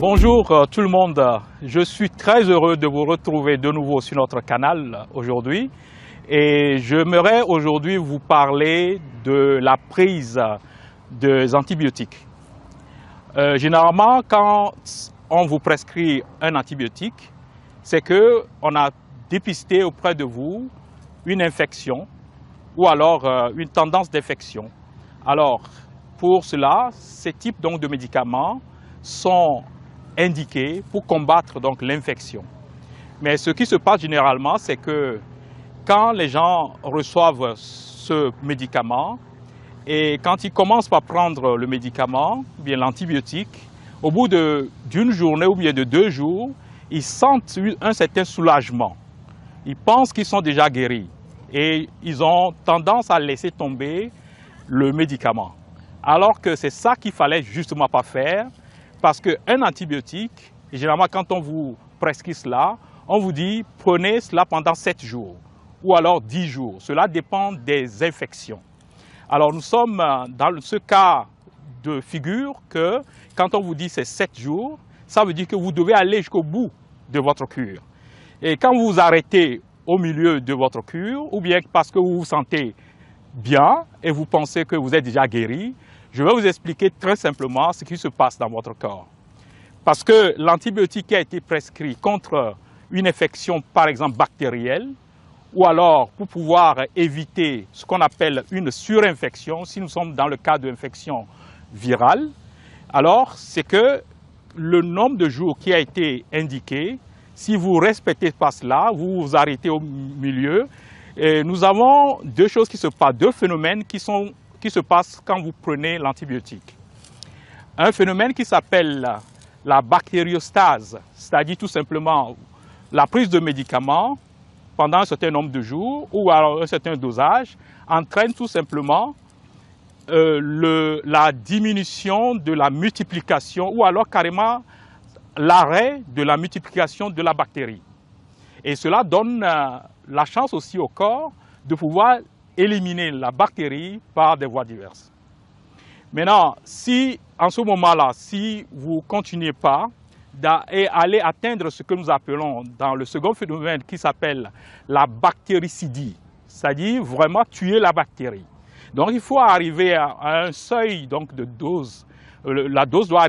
Bonjour tout le monde, je suis très heureux de vous retrouver de nouveau sur notre canal aujourd'hui et j'aimerais aujourd'hui vous parler de la prise des antibiotiques. Généralement, quand on vous prescrit un antibiotique, c'est qu'on a dépisté auprès de vous une infection ou alors une tendance d'infection. Alors, pour cela, ces types donc, de médicaments sont indiqués pour combattre donc l'infection. Mais ce qui se passe généralement, c'est que quand les gens reçoivent ce médicament et quand ils commencent par prendre le médicament, bien l'antibiotique, au bout d'une journée ou bien de 2 jours, ils sentent un certain soulagement. Ils pensent qu'ils sont déjà guéris et ils ont tendance à laisser tomber le médicament. Alors que c'est ça qu'il fallait justement pas faire. Parce qu'un antibiotique, et généralement quand on vous prescrit cela, on vous dit prenez cela pendant 7 jours ou alors 10 jours. Cela dépend des infections. Alors nous sommes dans ce cas de figure que quand on vous dit c'est 7 jours, ça veut dire que vous devez aller jusqu'au bout de votre cure. Et quand vous vous arrêtez au milieu de votre cure, ou bien parce que vous vous sentez bien et vous pensez que vous êtes déjà guéri, je vais vous expliquer très simplement ce qui se passe dans votre corps. Parce que l'antibiotique qui a été prescrit contre une infection, par exemple bactérielle, ou alors pour pouvoir éviter ce qu'on appelle une surinfection, si nous sommes dans le cas d'infection virale, alors c'est que le nombre de jours qui a été indiqué, si vous ne respectez pas cela, vous vous arrêtez au milieu, et nous avons 2 choses qui se passent, 2 phénomènes qui se passe quand vous prenez l'antibiotique. Un phénomène qui s'appelle la bactériostase, c'est-à-dire tout simplement la prise de médicaments pendant un certain nombre de jours ou alors un certain dosage entraîne tout simplement la diminution de la multiplication ou alors carrément l'arrêt de la multiplication de la bactérie. Et cela donne la chance aussi au corps de pouvoir éliminer la bactérie par des voies diverses. Maintenant, si en ce moment-là, si vous ne continuez pas et allez atteindre ce que nous appelons dans le second phénomène qui s'appelle la bactéricidie, c'est-à-dire vraiment tuer la bactérie. Donc il faut arriver à un seuil donc, de dose. La dose doit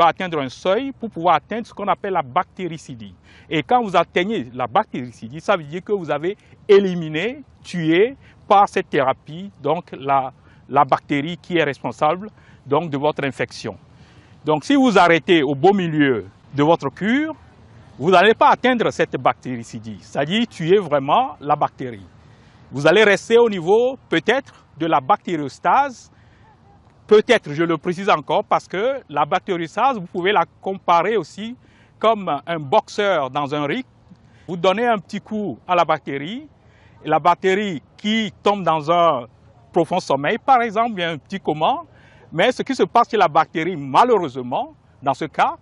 atteindre un seuil pour pouvoir atteindre ce qu'on appelle la bactéricidie. Et quand vous atteignez la bactéricidie, ça veut dire que vous avez éliminé, tué par cette thérapie, donc la bactérie qui est responsable donc, de votre infection. Donc si vous arrêtez au beau milieu de votre cure, vous n'allez pas atteindre cette bactéricidie, c'est-à-dire tuer vraiment la bactérie. Vous allez rester au niveau peut-être de la bactériostase, peut-être, je le précise encore, parce que la bactériostase, vous pouvez la comparer aussi comme un boxeur dans un ring. Vous donnez un petit coup à la bactérie qui tombe dans un profond sommeil, par exemple, il y a un petit coma. Mais ce qui se passe chez la bactérie, malheureusement, dans ce cas,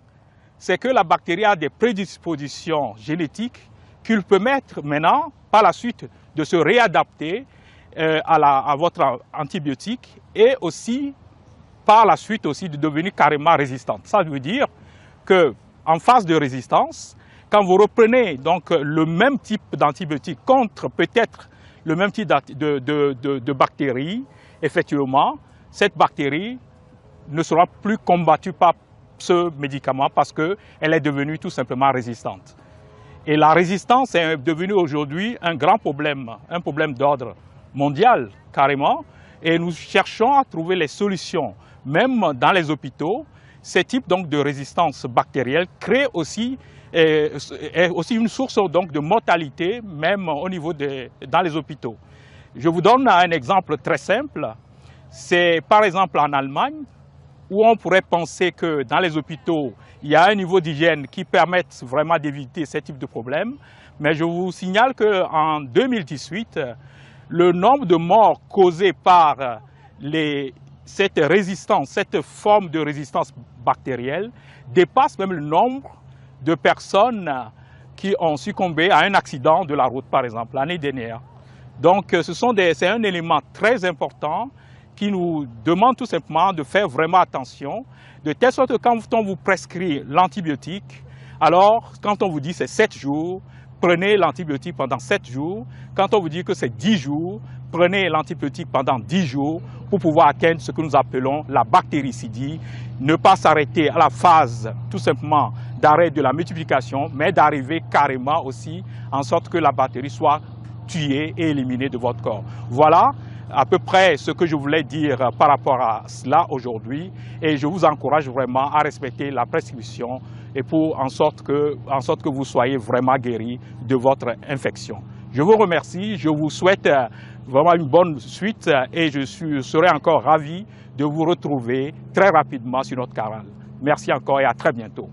c'est que la bactérie a des prédispositions génétiques qui lui permettent maintenant, par la suite, de se réadapter à votre antibiotique et aussi, par la suite, aussi de devenir carrément résistante. Ça veut dire qu'en phase de résistance, quand vous reprenez donc le même type d'antibiotique contre peut-être le même type de bactéries, effectivement, cette bactérie ne sera plus combattue par ce médicament parce qu'elle est devenue tout simplement résistante. Et la résistance est devenue aujourd'hui un grand problème, un problème d'ordre mondial carrément, et nous cherchons à trouver les solutions. Même dans les hôpitaux, ces types donc, de résistance bactérielle créent aussi est aussi une source donc, de mortalité, même au niveau dans les hôpitaux. Je vous donne un exemple très simple. C'est par exemple en Allemagne, où on pourrait penser que dans les hôpitaux, il y a un niveau d'hygiène qui permette vraiment d'éviter ce type de problème. Mais je vous signale qu'en 2018, le nombre de morts causées par cette résistance, cette forme de résistance bactérielle, dépasse même le nombre de personnes qui ont succombé à un accident de la route, par exemple, l'année dernière. Donc, c'est un élément très important qui nous demande tout simplement de faire vraiment attention, de telle sorte que quand on vous prescrit l'antibiotique, alors quand on vous dit c'est 7 jours, prenez l'antibiotique pendant 7 jours. Quand on vous dit que c'est 10 jours, prenez l'antibiotique pendant 10 jours pour pouvoir atteindre ce que nous appelons la bactéricidie. Ne pas s'arrêter à la phase tout simplement d'arrêt de la multiplication, mais d'arriver carrément aussi en sorte que la bactérie soit tuée et éliminée de votre corps. Voilà à peu près ce que je voulais dire par rapport à cela aujourd'hui, et je vous encourage vraiment à respecter la prescription et en sorte que vous soyez vraiment guéri de votre infection. Je vous remercie, je vous souhaite vraiment une bonne suite et je serai encore ravi de vous retrouver très rapidement sur notre canal. Merci encore et à très bientôt.